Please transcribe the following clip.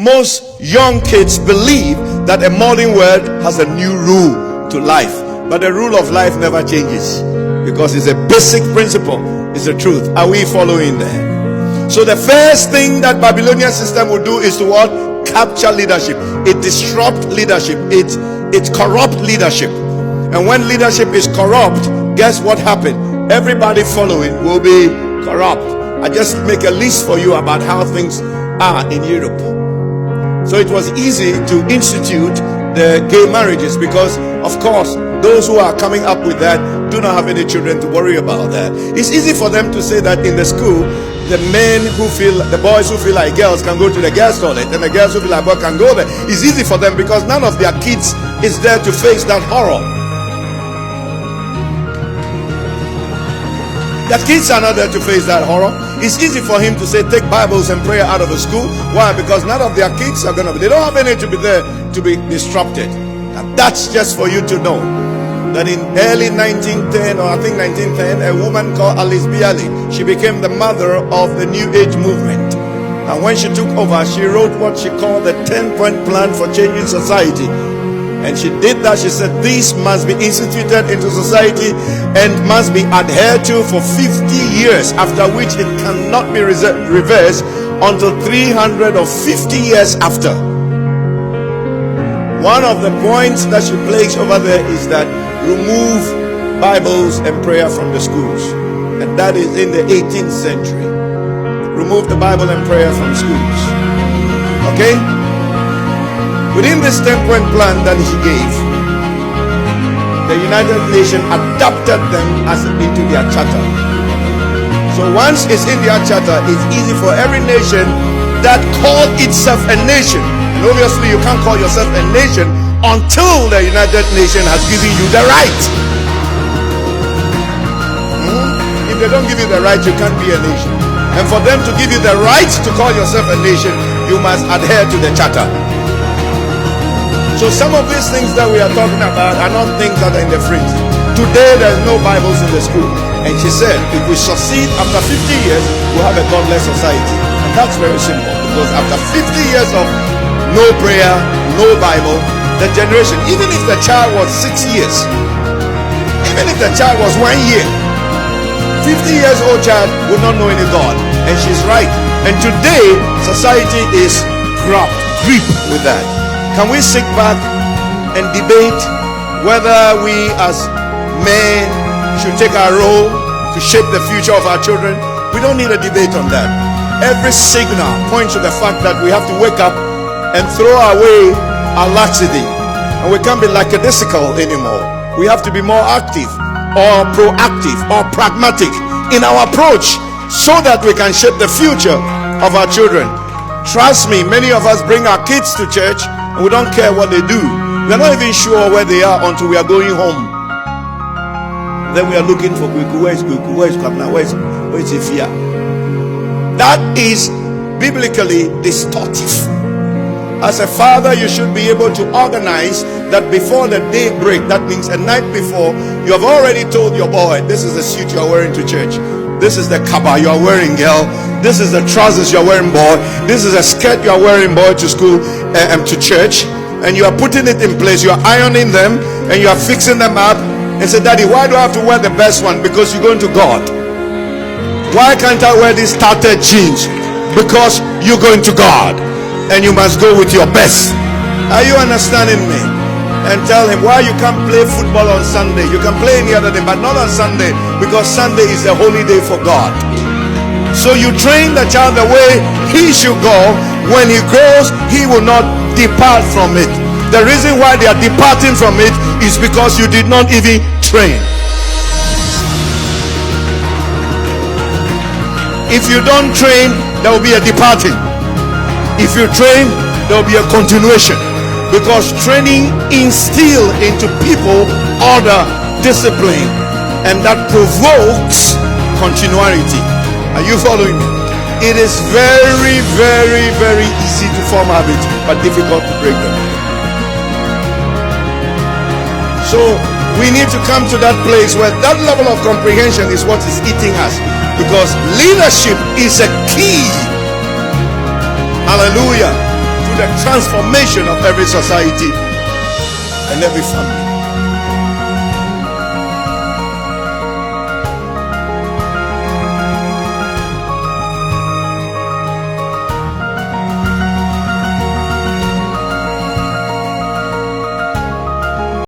most young kids believe that a modern world has a new rule to life, but the rule of life never changes because it's a basic principle. It's the truth. Are we following there? So the first thing that Babylonian system will do is to what? Capture leadership. It disrupt leadership. It corrupt leadership. And when leadership is corrupt, guess what happened? Everybody following will be corrupt. I just make a list for you about how things are in Europe. So it was easy to institute the gay marriages because, of course, those who are coming up with that do not have any children to worry about that. It's easy for them to say that in the school, the boys who feel like girls can go to the girls' toilet, and the girls who feel like boys can go there. It's easy for them because none of their kids is there to face that horror. The kids are not there to face that horror. It's easy for him to say, take Bibles and prayer out of the school. Why? Because none of their kids are going to be, they don't have any to be there to be disrupted. And that's just for you to know that in early 1910, or I think 1910, a woman called Alice Bialy, she became the mother of the New Age movement. And when she took over, she wrote what she called the 10-point plan for changing society. And she did that. She said this must be instituted into society and must be adhered to for 50 years, after which it cannot be reversed until 350 years after. One of the points that she plagues over there is that remove Bibles and prayer from the schools. And that is in the 18th century. Remove the Bible and prayer from schools. Okay? Within this 10-point plan that he gave, the United Nations adapted them into their charter. So once it's in their charter, it's easy for every nation that call itself a nation. And obviously you can't call yourself a nation until the United Nations has given you the right. If they don't give you the right, you can't be a nation. And for them to give you the right to call yourself a nation, you must adhere to the charter. So some of these things that we are talking about are not things that are in the fridge. Today there's no Bibles in the school. And she said, if we succeed after 50 years, we'll have a godless society. And that's very simple, because after 50 years of no prayer, no Bible, the generation, even if the child was 6 years, even if the child was 1 year, 50 years old child would not know any God. And she's right. And today society is gripped with that. Can we sit back and debate whether we as men should take our role to shape the future of our children? We don't need a debate on that. Every signal points to the fact that we have to wake up and throw away our laxity. And we can't be lackadaisical anymore. We have to be more active or proactive or pragmatic in our approach so that we can shape the future of our children. Trust me, many of us bring our kids to church and we don't care what they do. We're not even sure where they are until we are going home. Then we are looking for Kuku. Where is Kuku? Where is Kwabna? Where is Ifia? That is biblically distortive. As a father, you should be able to organize that before the day break. That means a night before, you have already told your boy, this is the suit you are wearing to church. This is the kaba you are wearing, girl. This is the trousers you are wearing, boy. This is a skirt you are wearing, boy, to school and to church. And you are putting it in place. You are ironing them and you are fixing them up. And say, Daddy, why do I have to wear the best one? Because you're going to God. Why can't I wear these tattered jeans? Because you're going to God. And you must go with your best. Are you understanding me? And tell him why you can't play football on Sunday. You can play any other day, but not on Sunday, because Sunday is a holy day for God. So you train the child the way he should go. When he grows, he will not depart from it. The reason why they are departing from it is because you did not even train. If you don't train, there will be a departing. If you train, there will be a continuation. Because training instills into people order, discipline, and that provokes continuity. Are you following me? It is very, very, very easy to form habits, but difficult to break them. So we need to come to that place where that level of comprehension is what is eating us, because leadership is a key, hallelujah, to the transformation of every society and every family.